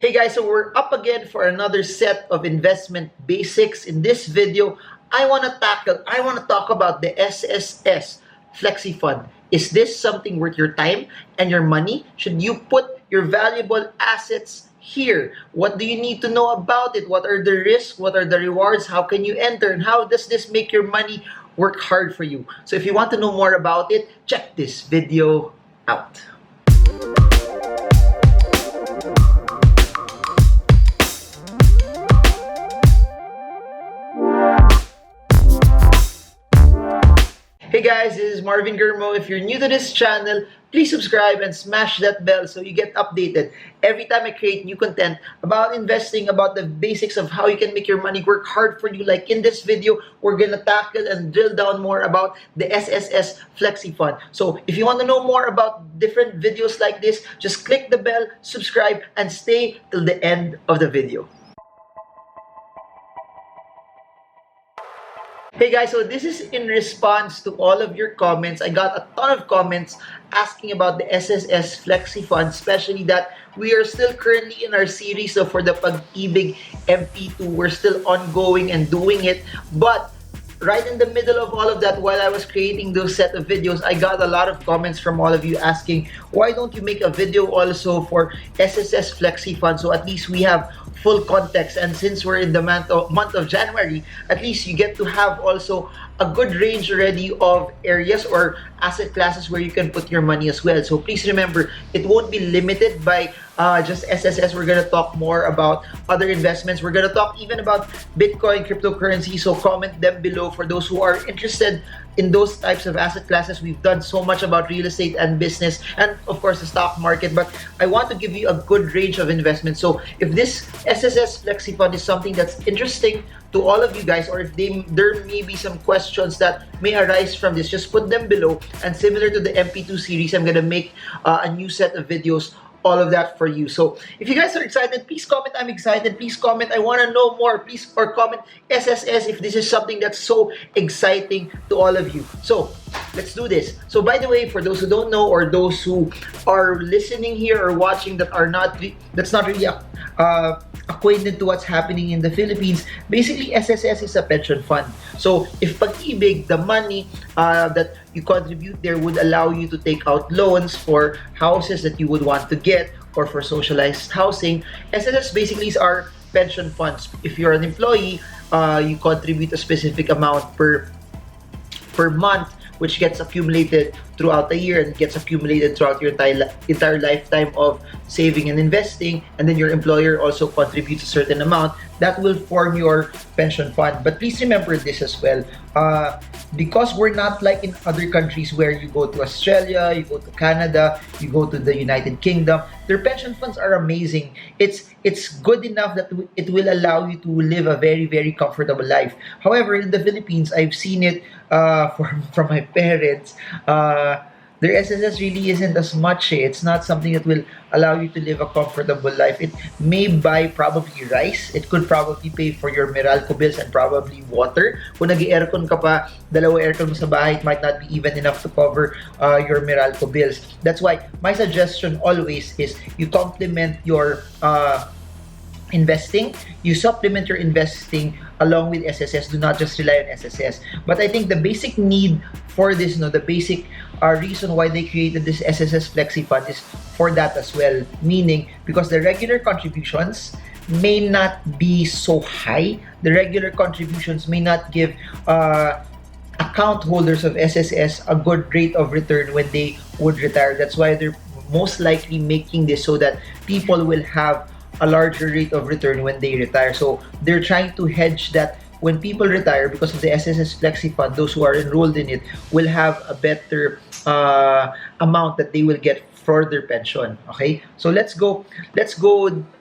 Hey guys, so we're up again for another set of investment basics. In this video, I want to talk about the SSS Flexi Fund. Is this something worth your time and your money? Should you put your valuable assets here? What do you need to know about it? What are the risks? What are the rewards? How can you enter? And how does this make your money work hard for you? So if you want to know more about it, check this video out. Hey guys, this is Marvin Germo. If you're new to this channel, please subscribe and smash that bell so you get updated every time I create new content about investing, about the basics of how you can make your money work hard for you. Like in this video, we're gonna tackle and drill down more about the SSS Flexi Fund. So if you want to know more about different videos like this, just click the bell, subscribe, and stay till the end of the video. Hey guys, so this is in response to all of your comments. I got a ton of comments asking about the SSS Flexi Fund, especially that we are still currently in our series. So for the PAg-Ibig MP2, we're still ongoing and doing it. But right in the middle of all of that, while I was creating those set of videos, I got a lot of comments from all of you asking, why don't you make a video also for SSS Flexi Fund, so at least we have full context. And since we're in the month of January, at least you get to have also a good range already of areas or asset classes where you can put your money as well. So please remember, it won't be limited by just SSS. We're gonna talk more about other investments. We're gonna talk even about Bitcoin, cryptocurrency. So comment them below for those who are interested in those types of asset classes. We've done so much about real estate and business, and of course the stock market, but I want to give you a good range of investments. So if this SSS Flexi Fund is something that's interesting to all of you guys, or if there may be some questions that may arise from this, just put them below. And similar to the MP2 series, I'm gonna make a new set of videos, all of that for you. So if you guys are excited, please comment I'm excited. Please comment I want to know more. Please, or comment SSS if this is something that's so exciting to all of you. So let's do this. So by the way, for those who don't know, or those who are listening here or watching that's not really acquainted to what's happening in the Philippines, basically SSS is a pension fund. So if PAg-Ibig, the money that you contribute there would allow you to take out loans for houses that you would want to get, or for socialized housing. SSS basically is our pension funds. If you're an employee, you contribute a specific amount per month, which gets accumulated throughout the year and gets accumulated throughout your entire lifetime of saving and investing. And then your employer also contributes a certain amount that will form your pension fund. But please remember this as well, because we're not like in other countries where you go to Australia, you go to Canada, you go to the United Kingdom. Their pension funds are amazing. It's good enough that it will allow you to live a very, very comfortable life. However, in the Philippines, I've seen it from my parents. Their SSS really isn't as much. It's not something that will allow you to live a comfortable life. It may buy probably rice. It could probably pay for your Meralco bills and probably water. Kung nag-aircon ka pa, dalawa aircon mo sa bahay, it might not be even enough to cover your Meralco bills. That's why my suggestion always is you complement your investing, you supplement your investing along with SSS. Do not just rely on SSS. But I think the basic need for this, the basic reason why they created this SSS Flexi Fund is for that as well. Meaning, because the regular contributions may not be so high. The regular contributions may not give account holders of SSS a good rate of return when they would retire. That's why they're most likely making this so that people will have a larger rate of return when they retire. So they're trying to hedge that when people retire, because of the SSS Flexi Fund, those who are enrolled in it will have a better amount that they will get for their pension. Okay, so let's go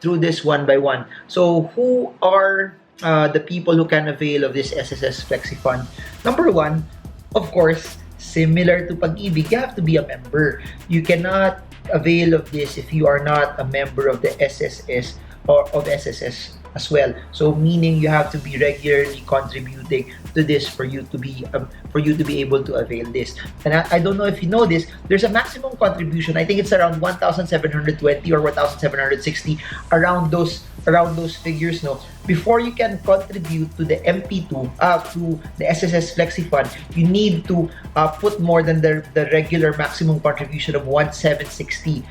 through this one by one. So who are the people who can avail of this SSS Flexi Fund? Number one, of course, similar to PAg-Ibig, you have to be a member. You cannot avail of this if you are not a member of the SSS or of SSS as well. So meaning you have to be regularly contributing to this for you to be able to avail this. And I don't know if you know this, there's a maximum contribution. I think it's around 1,720 or 1,760, around those figures, no, before you can contribute to the MP2, to the SSS Flexi Fund. You need to put more than the regular maximum contribution of 1,760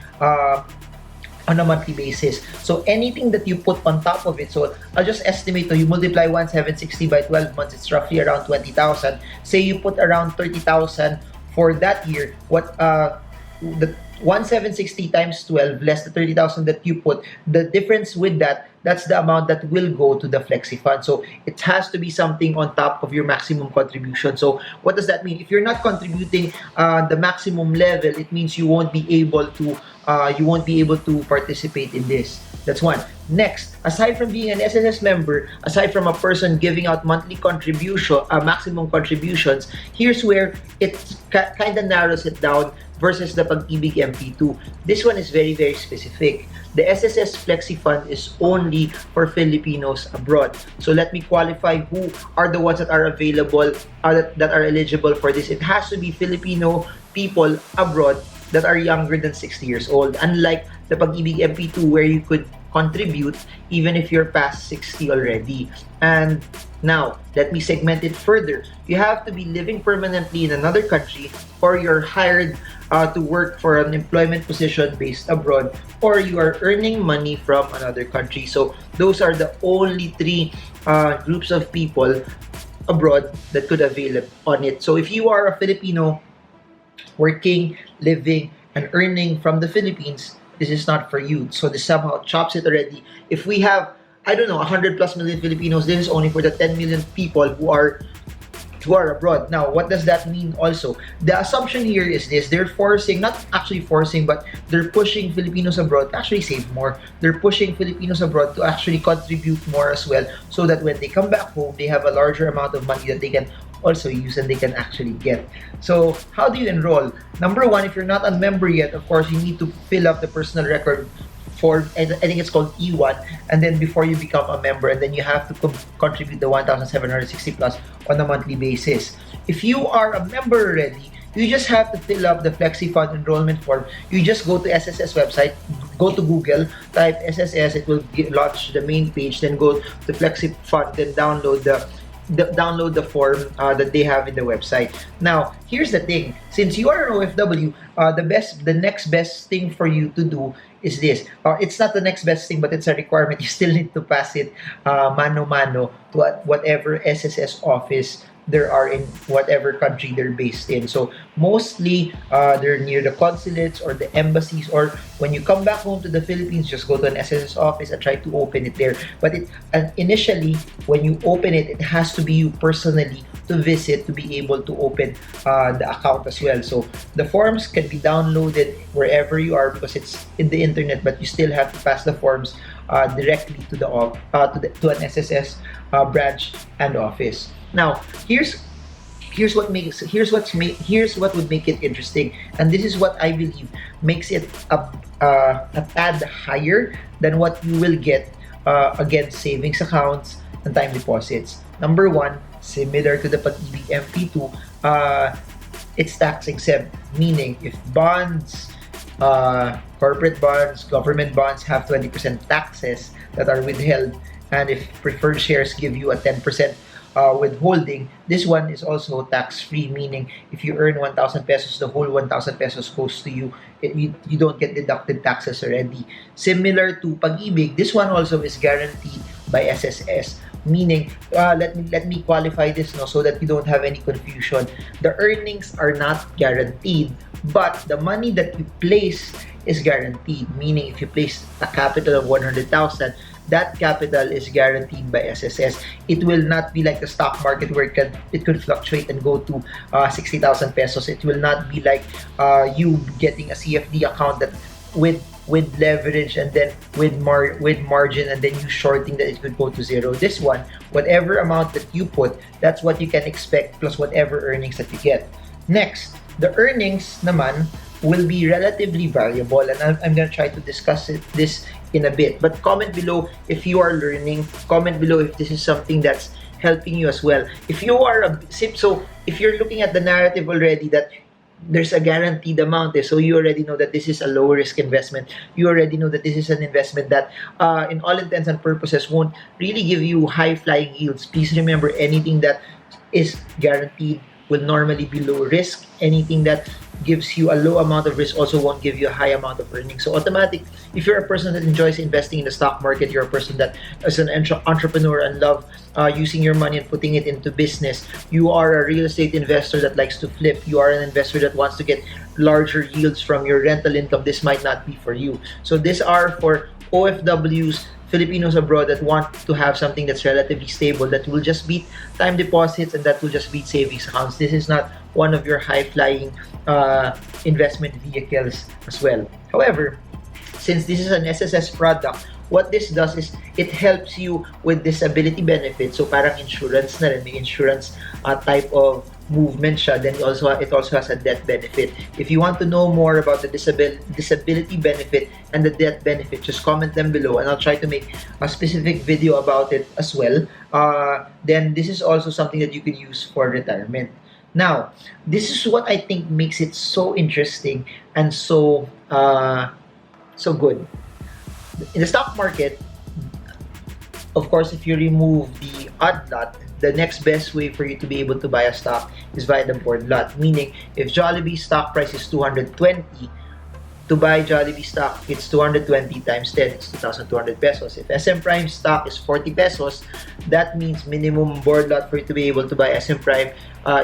on a monthly basis. So anything that you put on top of it, so I'll just estimate, so you multiply 1,760 by 12 months, it's roughly around 20,000. Say you put around 30,000 for that year, what the 1,760 times 12 less the 30,000 that you put, the difference with that, that's the amount that will go to the Flexi Fund. So it has to be something on top of your maximum contribution. So what does that mean? If you're not contributing the maximum level, it means you won't be able to participate in this. That's one. Next, aside from being an SSS member, aside from a person giving out monthly contribution, maximum contributions, here's where it kind of narrows it down versus the Pag-Ibig MP2. This one is very, very specific. The SSS Flexi Fund is only for Filipinos abroad. So let me qualify who are the ones that are available, that are eligible for this. It has to be Filipino people abroad that are younger than 60 years old. Unlike the Pag-Ibig MP2 where you could contribute even if you're past 60 already. And now, let me segment it further. You have to be living permanently in another country, or you're hired to work for an employment position based abroad, or you are earning money from another country. So those are the only three groups of people abroad that could avail on it. So if you are a Filipino working, living, and earning from the Philippines, this is not for you. So this somehow chops it already. If we have, I don't know, 100 plus million Filipinos, this is only for the 10 million people who are abroad. Now, what does that mean also? The assumption here is this: they're forcing, not actually forcing, but they're pushing Filipinos abroad to actually save more. They're pushing Filipinos abroad to actually contribute more as well, so that when they come back home, they have a larger amount of money that they can also use and they can actually get. So how do you enroll? Number one, if you're not a member yet, of course, you need to fill up the personal record form. I think it's called E1, and then before you become a member, and then you have to contribute the 1,760 plus on a monthly basis. If you are a member already, you just have to fill up the Flexi Fund enrollment form. You just go to SSS website, go to Google, type SSS, it will launch the main page, then go to Flexi Fund, then download the form that they have in the website. Now, here's the thing: since you are an OFW, the next best thing for you to do is this. It's not the next best thing, but it's a requirement. You still need to pass it mano-mano to whatever SSS office there are in whatever country they're based in. So mostly they're near the consulates or the embassies, or when you come back home to the Philippines, just go to an SSS office and try to open it there. But initially, when you open it, it has to be you personally to visit to be able to open the account as well. So the forms can be downloaded wherever you are because it's in the internet, but you still have to pass the forms directly to an SSS branch and office. Now, here's what would make it interesting, and this is what I believe makes it a tad higher than what you will get against savings accounts and time deposits. Number one, similar to the Pag-Ibig MP2, it's tax exempt, meaning if bonds, corporate bonds, government bonds have 20% taxes that are withheld, and if preferred shares give you a 10% withholding, this one is also tax-free, meaning if you earn 1,000 pesos, the whole 1,000 pesos goes to you. You don't get deducted taxes already. Similar to Pag-Ibig, this one also is guaranteed by SSS, meaning, let me qualify this now so that you don't have any confusion. The earnings are not guaranteed, but the money that you place is guaranteed, meaning if you place a capital of 100,000, that capital is guaranteed by SSS. It will not be like the stock market where it could fluctuate and go to 60,000 pesos. It will not be like you getting a CFD account that with leverage and then with margin and then you shorting that it could go to zero. This one, whatever amount that you put, that's what you can expect plus whatever earnings that you get. Next, the earnings naman will be relatively variable, and I'm going to try to discuss this in a bit. But comment below if you are learning. Comment below if this is something that's helping you as well. If you are if you're looking at the narrative already that there's a guaranteed amount, so you already know that this is a low risk investment. You already know that this is an investment that in all intents and purposes won't really give you high flying yields. Please remember, anything that is guaranteed will normally be low risk. Anything that gives you a low amount of risk also won't give you a high amount of earnings. So automatic, if you're a person that enjoys investing in the stock market, you're a person that is an entrepreneur and love using your money and putting it into business, you are a real estate investor that likes to flip, you are an investor that wants to get larger yields from your rental income, this might not be for you. So these are for OFWs, Filipinos abroad that want to have something that's relatively stable, that will just beat time deposits and that will just beat savings accounts. This is not one of your high-flying investment vehicles as well. However, since this is an SSS product, what this does is it helps you with disability benefits. So parang insurance na rin, may insurance type of movement siya. Then it also has a death benefit. If you want to know more about the disability benefit and the death benefit, just comment them below and I'll try to make a specific video about it as well. Then this is also something that you can use for retirement. Now, this is what I think makes it so interesting and so good. In the stock market, of course, if you remove the odd lot, the next best way for you to be able to buy a stock is via the board lot. Meaning, if Jollibee stock price is 220, to buy Jollibee stock, it's 220 times 10, it's 2,200 pesos. If SM Prime stock is 40 pesos, that means minimum board lot for you to be able to buy SM Prime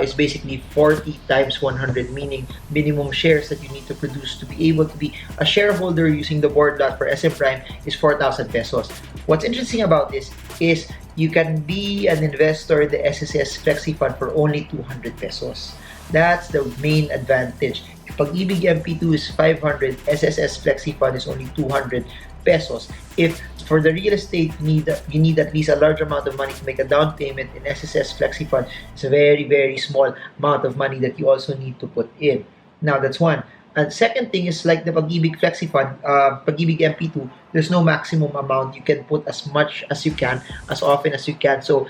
is basically 40 times 100, meaning minimum shares that you need to produce to be able to be a shareholder using the board lot for SM Prime is 4,000 pesos. What's interesting about this is you can be an investor in the SSS Flexi Fund for only 200 pesos. That's the main advantage. If Pag-Ibig MP2 is 500, SSS Flexi Fund is only 200 pesos. If for the real estate you need at least a large amount of money to make a down payment in SSS Flexi Fund, it's a very, very small amount of money that you also need to put in. Now, that's one. And second thing is, like the Pag-Ibig Flexi Fund, Pag-Ibig MP2, there's no maximum amount. You can put as much as you can, as often as you can. So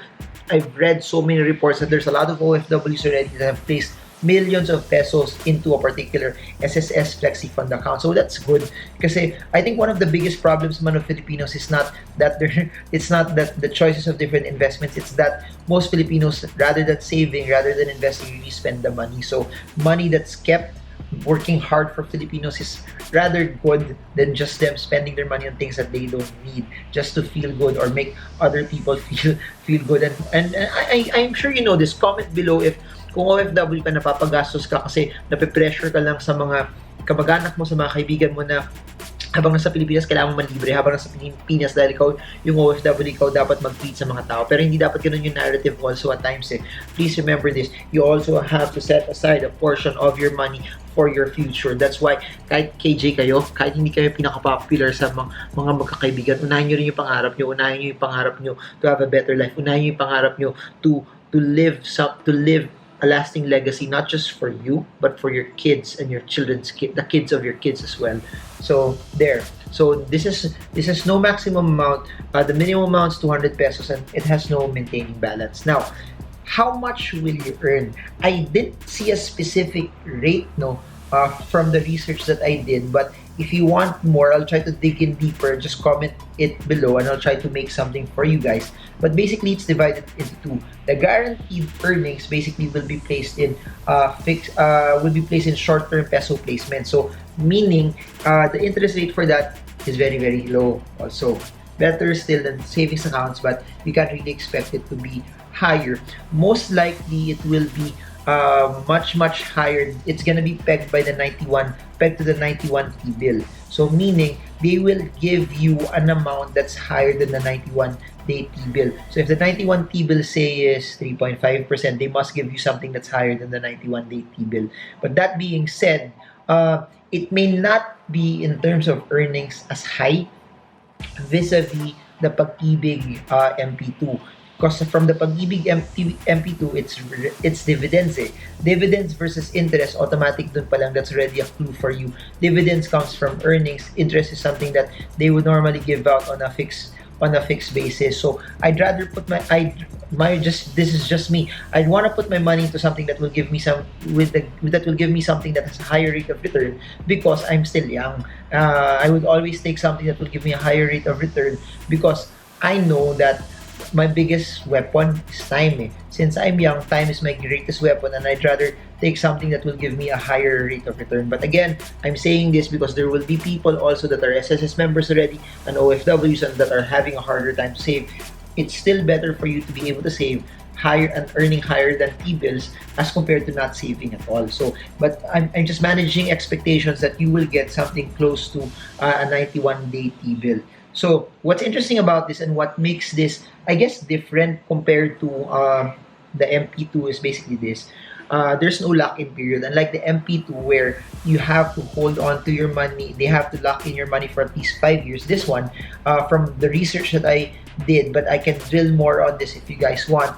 I've read so many reports that there's a lot of OFWs already that have placed millions of pesos into a particular SSS Flexi Fund account. So that's good. Because I think one of the biggest problems man of Filipinos is not that it's not that the choices of different investments, it's that most Filipinos, rather than saving, rather than investing, really spend the money. So money that's kept working hard for Filipinos is rather good than just them spending their money on things that they don't need just to feel good or make other people feel good. And I'm sure you know this. Comment below if kung OFW ka, napapagastos ka kasi nape-pressure ka lang sa mga kamag-anak mo, sa mga kaibigan mo na habang nasa Pilipinas kailangan mo manlibre, habang nasa Pilipinas dahil ikaw yung OFW, ikaw dapat mag-treat sa mga tao. Pero hindi dapat ganun yung narrative also at times. Please remember this, you also have to set aside a portion of your money for your future. That's why kahit KJ kayo, kahit hindi kayo pinaka-popular sa mga magkakaibigan, unahin nyo rin yung pangarap nyo, unahin nyo yung pangarap nyo to have a better life, unahin nyo yung pangarap nyo to live a lasting legacy, not just for you, but for your kids and your children's the kids of your kids as well. So there. So this is no maximum amount. The minimum amount is 200 pesos and it has no maintaining balance. Now, how much will you earn? I didn't see a specific rate from the research that I did, but if you want more, I'll try to dig in deeper. Just comment it below and I'll try to make something for you guys. But basically, it's divided into two. The guaranteed earnings basically will be placed in short-term peso placement. So meaning the interest rate for that is very, very low. Also better still than savings accounts, but you can't really expect it to be higher. Most likely, it will be much higher. It's gonna be pegged to the 91 T-bill. So meaning they will give you an amount that's higher than the 91-day T-bill. So if the 91 T-bill say is 3.5%, they must give you something that's higher than the 91-day T-bill. But that being said, it may not be in terms of earnings as high vis-a-vis the Pag-Ibig MP2. Because from the Pag-Ibig MP2, it's dividends eh. Dividends versus interest, automatic dun pa lang, that's already a clue for you. Dividends comes from earnings. Interest is something that they would normally give out on a fixed basis. So I'd rather put my just this is just me. I'd want to put my money into something that will give me that will give me something that has a higher rate of return because I'm still young. I would always take something that will give me a higher rate of return because I know that my biggest weapon is time. Eh. Since I'm young, time is my greatest weapon, and I'd rather take something that will give me a higher rate of return. But again, I'm saying this because there will be people also that are SSS members already and OFWs and that are having a harder time to save. It's still better for you to be able to save higher and earning higher than T-bills as compared to not saving at all. So, but I'm just managing expectations that you will get something close to a 91-day T-bill. So, what's interesting about this and what makes this, I guess, different compared to the MP2 is basically this. There's no lock-in period. Unlike the MP2 where you have to hold on to your money, they have to lock in your money for at least 5 years. This one, from the research that I did, but I can drill more on this if you guys want.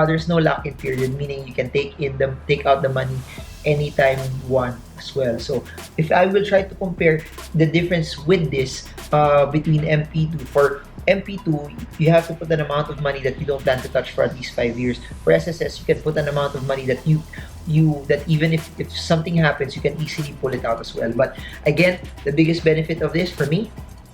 There's no lock-in period, meaning you can take out the money anytime you want as well. So if I will try to compare the difference with this between MP2, for MP2, you have to put an amount of money that you don't plan to touch for at least 5 years. For SSS, you can put an amount of money that that even if something happens, you can easily pull it out as well. But again, the biggest benefit of this for me,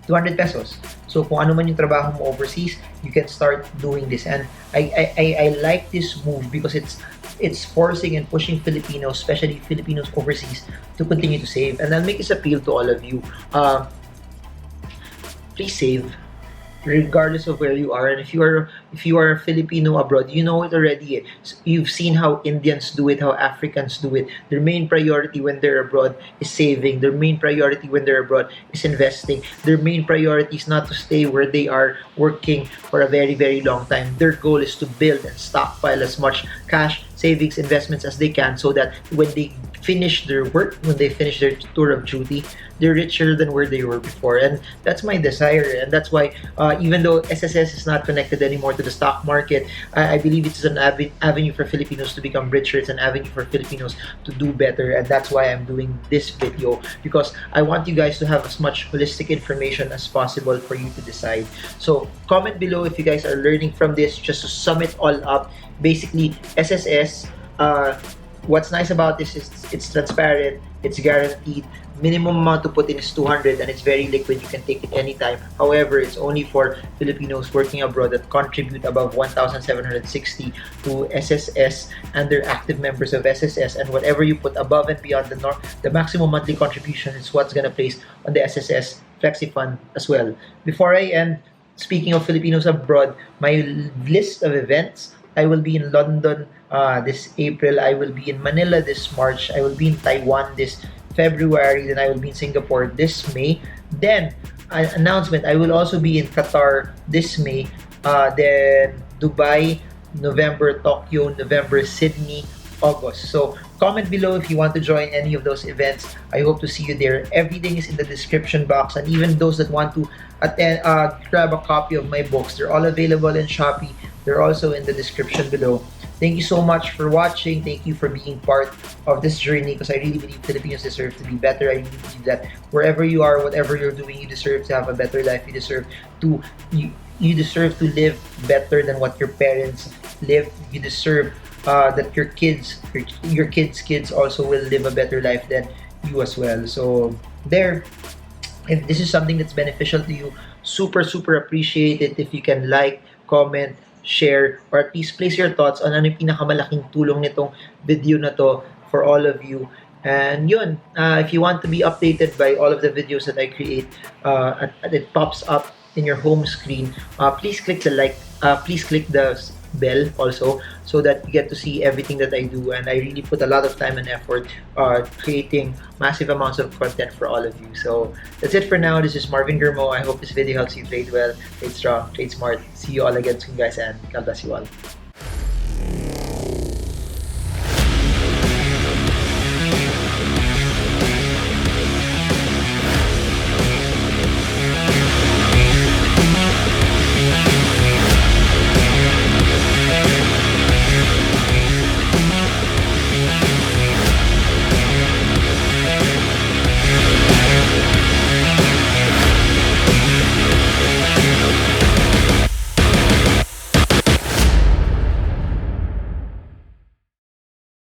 200 pesos. So kung ano man yung trabaho mo overseas, you can start doing this. And I like this move because it's forcing and pushing Filipinos, especially Filipinos overseas, to continue to save. And I'll make this appeal to all of you. Please save, regardless of where you are. And if you are a Filipino abroad, you know it already. You've seen how Indians do it, how Africans do it. Their main priority when they're abroad is saving. Their main priority when they're abroad is investing. Their main priority is not to stay where they are working for a very, very long time. Their goal is to build and stockpile as much cash, savings, investments as they can, so that when they finish their work, when they finish their tour of duty, they're richer than where they were before. And that's my desire. And that's why even though SSS is not connected anymore to the stock market, I believe it's an avenue for Filipinos to become richer. It's an avenue for Filipinos to do better. And that's why I'm doing this video, because I want you guys to have as much holistic information as possible for you to decide. So comment below if you guys are learning from this. Just to sum it all up, basically SSS, what's nice about this is it's transparent, it's guaranteed. Minimum amount to put in is 200, and it's very liquid. You can take it anytime. However, it's only for Filipinos working abroad that contribute above 1,760 to SSS, and they're active members of SSS. And whatever you put above and beyond the maximum monthly contribution is what's gonna place on the SSS Flexi Fund as well. Before I end, speaking of Filipinos abroad, my list of events: I will be in London this April. I will be in Manila this March. I will be in Taiwan this February. Then I will be in Singapore this May. Then, announcement, I will also be in Qatar this May. Then Dubai, November, Tokyo, November, Sydney, August. So comment below if you want to join any of those events. I hope to see you there. Everything is in the description box, and even those that want to attend, grab a copy of my books, they're all available in Shopee. They're also in the description below. Thank you so much for watching. Thank you for being part of this journey, because I really believe Filipinos deserve to be better. I really believe that wherever you are, whatever you're doing, you deserve to have a better life. You deserve to live better than what your parents lived. You deserve that your kids also will live a better life than you as well. So there, if this is something that's beneficial to you, super appreciate it if you can like, comment, share, or at least place your thoughts on ano yung pinakamalaking tulong nitong video na to for all of you. And yun, if you want to be updated by all of the videos that I create, it pops up in your home screen, please click the please click the bell also, so that you get to see everything that I do. And I really put a lot of time and effort creating massive amounts of content for all of you. So that's it for now. This is Marvin Germo. I hope this video helps you trade well, trade strong, trade smart. See you all again soon, guys, and God bless you all.